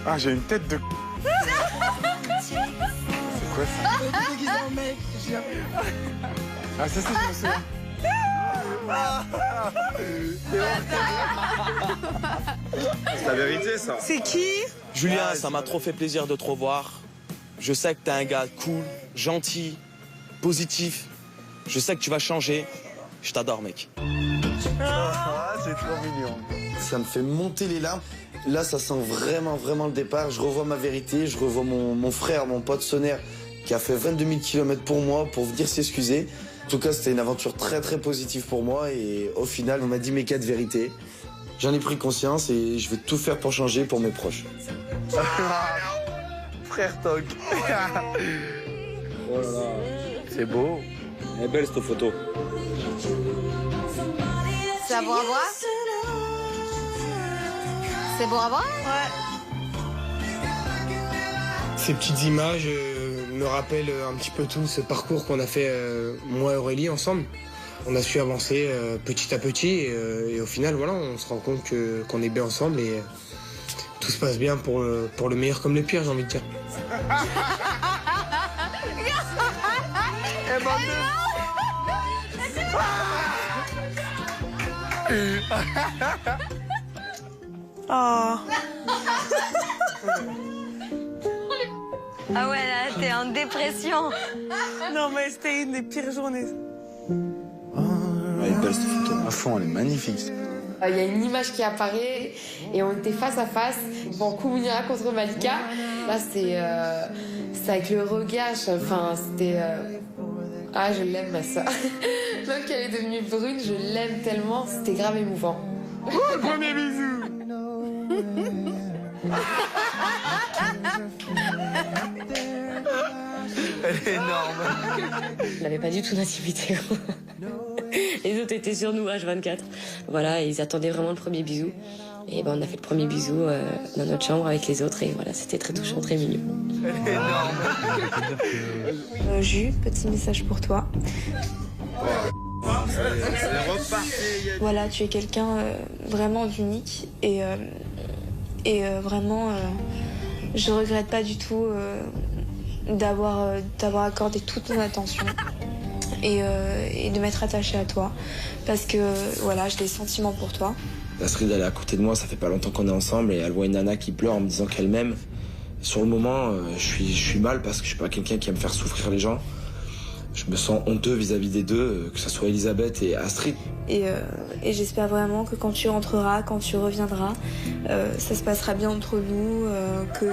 Ah, j'ai une tête de... C'est quoi ça? Ah, ça, je me souviens. C'est la vérité, ça. C'est qui? Julien, ça m'a trop fait plaisir de te revoir. Je sais que t'es un gars cool, gentil, positif. Je sais que tu vas changer. Je t'adore, mec. Ah, c'est trop mignon. Ça me fait monter les larmes. Là, ça sent vraiment, vraiment le départ. Je revois ma vérité, je revois mon frère, mon pote Sonner, qui a fait 22 000 km pour moi, pour venir s'excuser. En tout cas, c'était une aventure très, très positive pour moi. Et au final, on m'a dit mes 4 vérités. J'en ai pris conscience et je vais tout faire pour changer pour mes proches. Frère Tog. Oh là là. C'est beau. Elle est belle cette photo. C'est beau à voir? C'est beau à voir? Ouais. Ces petites images me rappellent un petit peu tout ce parcours qu'on a fait, moi et Aurélie, ensemble. On a su avancer petit à petit et au final, voilà, on se rend compte qu'on est bien ensemble et tout se passe bien pour le meilleur comme le pire, j'ai envie de dire. Oh. Ah ouais, là, t'es en dépression. Non, mais c'était une des pires journées. Elle est belle cette photo. À fond, elle est magnifique. Il y a une image qui apparaît et on était face à face. Bon, Koumounira contre Malika. Là, c'est avec le regard. Enfin, c'était... Ah, je l'aime, ma soeur. Même qu'elle est devenue brune, je l'aime tellement. C'était grave émouvant. Oh, premier bisou. Elle est énorme. On n'avait pas du tout d'intimité. Les autres étaient sur nous, H24. Voilà, ils attendaient vraiment le premier bisou. Et ben, on a fait le premier bisou dans notre chambre avec les autres. Et voilà, c'était très touchant, très mignon. Elle est énorme. Jus, petit message pour toi. Voilà, tu es quelqu'un vraiment d'unique et vraiment, je regrette pas du tout d'avoir accordé toute ton attention et de m'être attachée à toi parce que voilà, j'ai des sentiments pour toi. Astrid, elle est à côté de moi, ça fait pas longtemps qu'on est ensemble et elle voit une nana qui pleure en me disant qu'elle m'aime. Sur le moment, je suis mal parce que je suis pas quelqu'un qui aime faire souffrir les gens. Je me sens honteux vis-à-vis des deux, que ce soit Elisabeth et Astrid. Et j'espère vraiment que quand tu rentreras, quand tu reviendras, ça se passera bien entre nous, que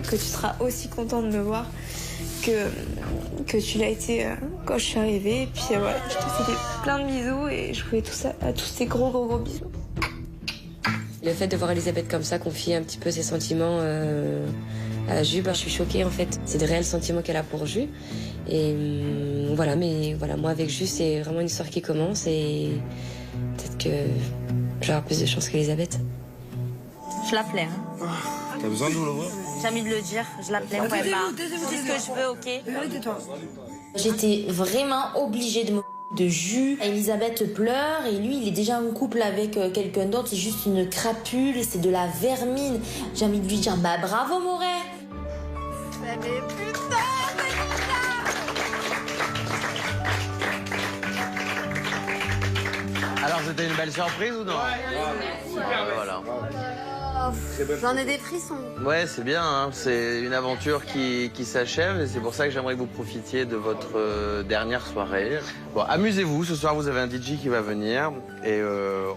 tu seras aussi content de me voir que tu l'as été quand je suis arrivée. Et puis voilà, je te fais plein de bisous et je vous fais tous ces gros bisous. Le fait de voir Elisabeth comme ça, confier un petit peu ses sentiments à Jus, je suis choquée en fait. C'est de réels sentiments qu'elle a pour Jus. Et voilà, mais voilà, moi avec Jus, c'est vraiment une histoire qui commence et peut-être que j'aurai plus de chance qu'Elisabeth. Je l'appelais. Hein. T'as besoin de nous le voir? J'ai envie de le dire. Je l'appelais. Ouais, bah, dis ce que je veux, ok? J'étais vraiment obligée de Jus. Elisabeth pleure et lui, il est déjà en couple avec quelqu'un d'autre. C'est juste une crapule, c'est de la vermine. J'ai envie de lui dire, bah bravo, Moret. Mais putain, Alors, c'était une belle surprise ou non? Voilà. j'en ai des frissons. Ouais, c'est bien, hein. C'est une aventure qui s'achève et c'est pour ça que j'aimerais que vous profitiez de votre dernière soirée. Bon, amusez-vous, ce soir vous avez un DJ qui va venir et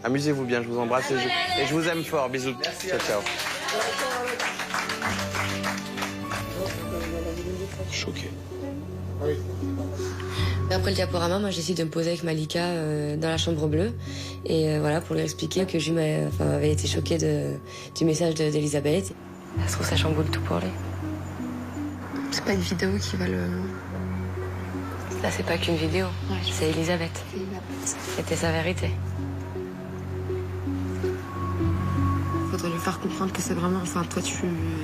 amusez-vous bien, je vous embrasse et je vous aime fort. Bisous. Ciao, ciao. Choqué. Après le diaporama, moi j'essaie de me poser avec Malika dans la chambre bleue et voilà pour lui expliquer que Jus avait été choquée du message d'Elisabeth. Ça se trouve ça chamboule tout pour lui. C'est pas une vidéo qui va le... Là c'est pas qu'une vidéo, Ouais, c'est Elisabeth. C'était sa vérité. Faudrait lui faire comprendre que c'est vraiment... Enfin, toi,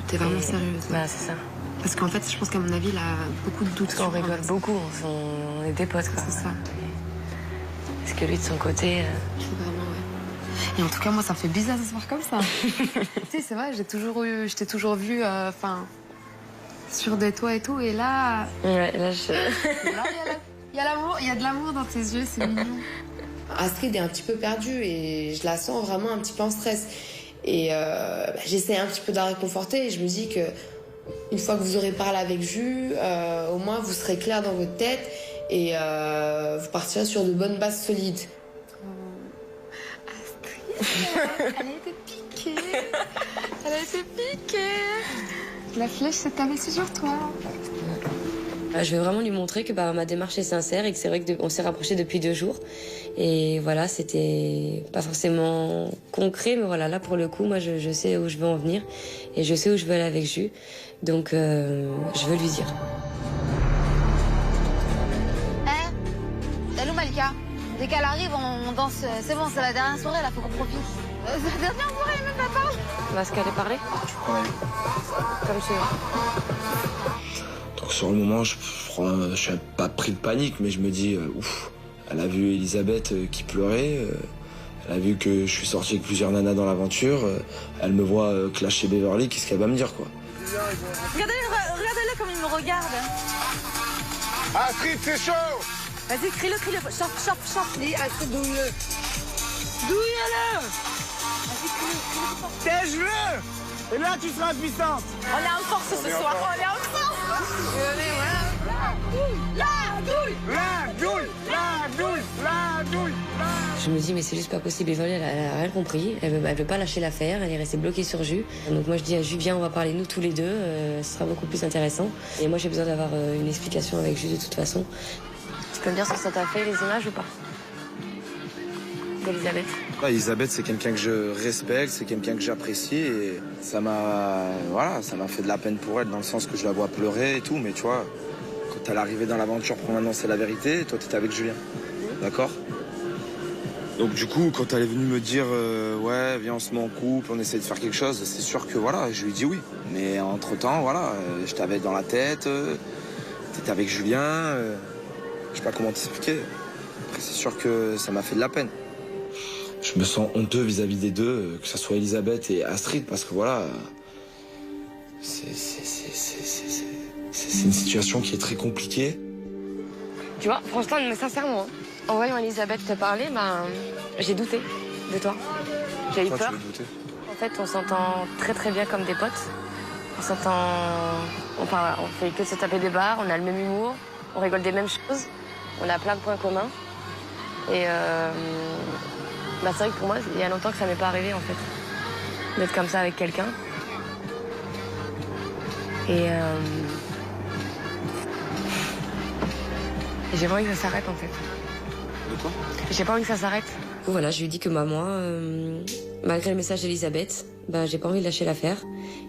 t'es vraiment sérieuse. Bah c'est ça. Parce qu'en fait, je pense qu'à mon avis, il a beaucoup de doutes. Parce qu'on rigole beaucoup, on est des potes quoi. C'est ça. Parce que lui de son côté... C'est vraiment, ouais. Et en tout cas, moi, ça me fait bizarre de se voir comme ça. Tu sais, c'est vrai, je t'ai toujours vu, sur des toits et tout. Et là... Ouais, là, il y a l'amour, il y a de l'amour dans tes yeux, c'est mignon. Astrid est un petit peu perdue et je la sens vraiment un petit peu en stress. Et j'essaie un petit peu de la réconforter et je me dis que une fois que vous aurez parlé avec Jus, au moins vous serez clair dans votre tête et vous partirez sur de bonnes bases solides. Astrid, elle a été piquée. Elle a été piquée. La flèche s'est abaissée sur toi. Je vais vraiment lui montrer que ma démarche est sincère et que c'est vrai qu'on s'est rapprochés depuis 2 jours. Et voilà, c'était pas forcément concret, mais voilà, là pour le coup, moi je sais où je veux en venir et je sais où je veux aller avec Jus. Donc je veux lui dire. Salut Malika. Dès qu'elle arrive, on danse. C'est bon, c'est la dernière soirée, là, faut qu'on profite. La dernière soirée, elle même pas parlé. Parce qu'elle est parlé comme tu veux. Donc sur le moment, je suis pas pris de panique, mais je me dis, ouf, elle a vu Elisabeth qui pleurait, elle a vu que je suis sorti avec plusieurs nanas dans l'aventure, elle me voit clasher Beverly, qu'est-ce qu'elle va me dire, quoi? Regardez-le comme il me regarde. Astrid, c'est chaud! Vas-y, crie-le. Chante. Dis, Astrid, douille-le. Douille-le. Vas-y, crie-le. T'es je veux! Et là, tu seras puissante! On est en force ce soir, on est en force! La douille! Je me dis mais c'est juste pas possible, Beverly elle a rien compris, elle veut pas lâcher l'affaire, elle est restée bloquée sur Jus. Donc moi je dis à Jus viens on va parler nous tous les deux, ce sera beaucoup plus intéressant. Et moi j'ai besoin d'avoir une explication avec Jus de toute façon. Tu peux me dire ce que ça t'a fait les images ou pas? D'Elisabeth. Elisabeth, c'est quelqu'un que je respecte, c'est quelqu'un que j'apprécie et ça m'a fait de la peine pour elle dans le sens que je la vois pleurer et tout, mais tu vois, quand elle est arrivée dans l'aventure pour m'annoncer la vérité, toi t'étais avec Julien, d'accord? Donc du coup, quand elle est venue me dire ouais, viens on se met en couple, on essaie de faire quelque chose, c'est sûr que voilà, je lui ai dit oui. Mais entre-temps, voilà, je t'avais dans la tête, t'étais avec Julien, je sais pas comment t'expliquer. Après c'est sûr que ça m'a fait de la peine. Je me sens honteux vis-à-vis des deux, que ce soit Elisabeth et Astrid, parce que voilà, c'est une situation qui est très compliquée. Tu vois, franchement, mais sincèrement, en voyant Elisabeth te parler, j'ai douté de toi. J'ai eu peur. En fait, on s'entend très très bien comme des potes. On fait que de se taper des barres, on a le même humour, on rigole des mêmes choses, on a plein de points communs. Et c'est vrai que pour moi, il y a longtemps que ça m'est pas arrivé en fait, d'être comme ça avec quelqu'un. Et j'ai pas envie que ça s'arrête en fait. De quoi? J'ai pas envie que ça s'arrête. Voilà, je lui dis que moi, malgré le message d'Elisabeth, j'ai pas envie de lâcher l'affaire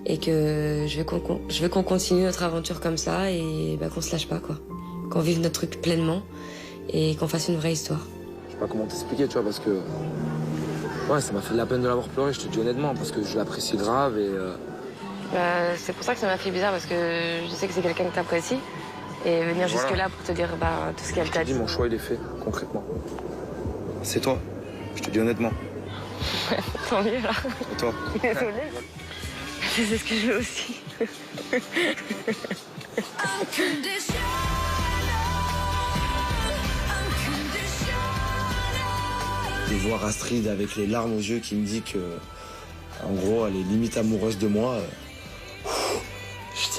et que je veux qu'on continue notre aventure comme ça et qu'on se lâche pas quoi, qu'on vive notre truc pleinement et qu'on fasse une vraie histoire. Je sais pas comment t'expliquer, tu vois, parce que ouais, ça m'a fait de la peine de l'avoir pleuré, je te dis honnêtement, parce que je l'apprécie grave et c'est pour ça que ça m'a fait bizarre parce que je sais que c'est quelqu'un que t'apprécies et venir jusque là pour te dire tout ce qu'elle t'a dit. Mon choix il est fait concrètement. C'est toi, je te dis honnêtement. Tant mieux là. C'est toi. Désolée. C'est ce que je veux aussi. De voir Astrid avec les larmes aux yeux qui me dit que, en gros, elle est limite amoureuse de moi.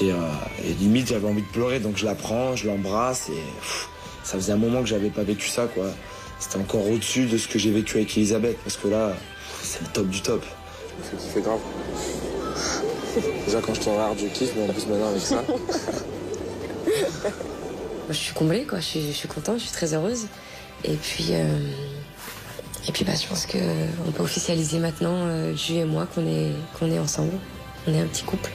Et limite, j'avais envie de pleurer, donc je la prends, je l'embrasse et ça faisait un moment que j'avais pas vécu ça, quoi. C'était encore au-dessus de ce que j'ai vécu avec Elisabeth, parce que là, c'est le top du top. C'est qui fait grave. Déjà quand je te regarde, je kiffe, mais en plus maintenant avec ça. Je suis comblée, quoi. Je suis contente, je suis très heureuse. Et puis je pense qu'on peut officialiser maintenant, Jus et moi, qu'on est ensemble. On est un petit couple.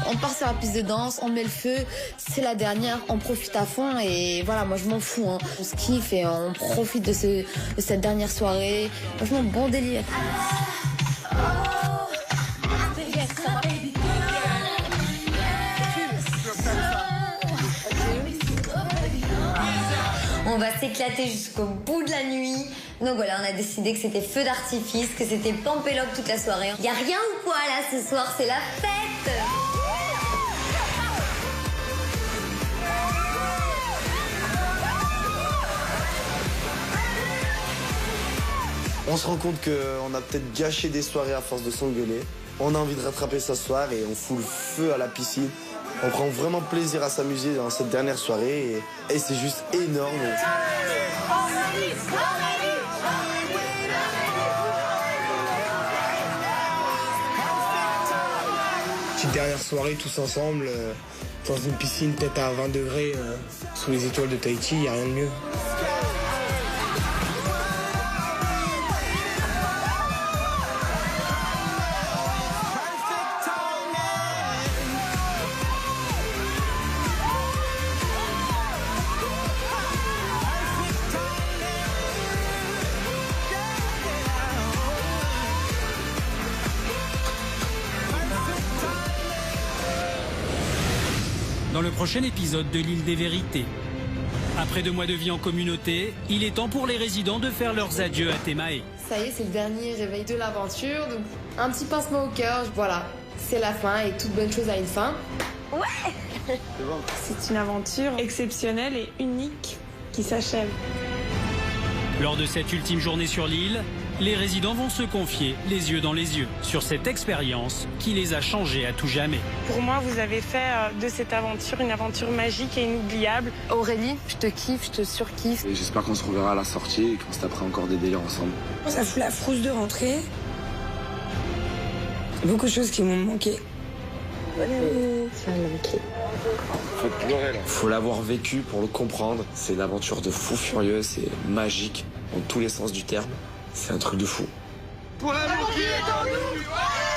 On part sur la piste de danse, on met le feu, c'est la dernière, on profite à fond et voilà, moi je m'en fous, hein. On se kiffe et on profite de cette dernière soirée. Franchement, bon délire. On va s'éclater jusqu'au bout de la nuit. Donc voilà, on a décidé que c'était feu d'artifice, que c'était pampélope toute la soirée. Y a rien ou quoi là ce soir, c'est la fête. On se rend compte qu'on a peut-être gâché des soirées à force de s'engueuler. On a envie de rattraper ce soir et on fout le feu à la piscine. On prend vraiment plaisir à s'amuser dans cette dernière soirée et c'est juste énorme. Petite dernière soirée tous ensemble, dans une piscine peut-être à 20 degrés, sous les étoiles de Tahiti, il n'y a rien de mieux. Dans le prochain épisode de l'île des vérités. Après 2 mois de vie en communauté, il est temps pour les résidents de faire leurs adieux à Temae. Ça y est, c'est le dernier réveil de l'aventure, donc un petit pincement au cœur, voilà, c'est la fin et toute bonne chose a une fin. Ouais. C'est une aventure exceptionnelle et unique qui s'achève. Lors de cette ultime journée sur l'île, les résidents vont se confier, les yeux dans les yeux, sur cette expérience qui les a changés à tout jamais. Pour moi, vous avez fait de cette aventure une aventure magique et inoubliable. Aurélie, je te kiffe, je te surkiffe. Et j'espère qu'on se reverra à la sortie et qu'on se tapera encore des délires ensemble. Ça fout la frousse de rentrer. Beaucoup de choses qui m'ont manqué. Faut l'avoir vécu pour le comprendre. C'est une aventure de fou furieux, c'est magique, dans tous les sens du terme. C'est un truc de fou. Pour l'amour qui est en nous.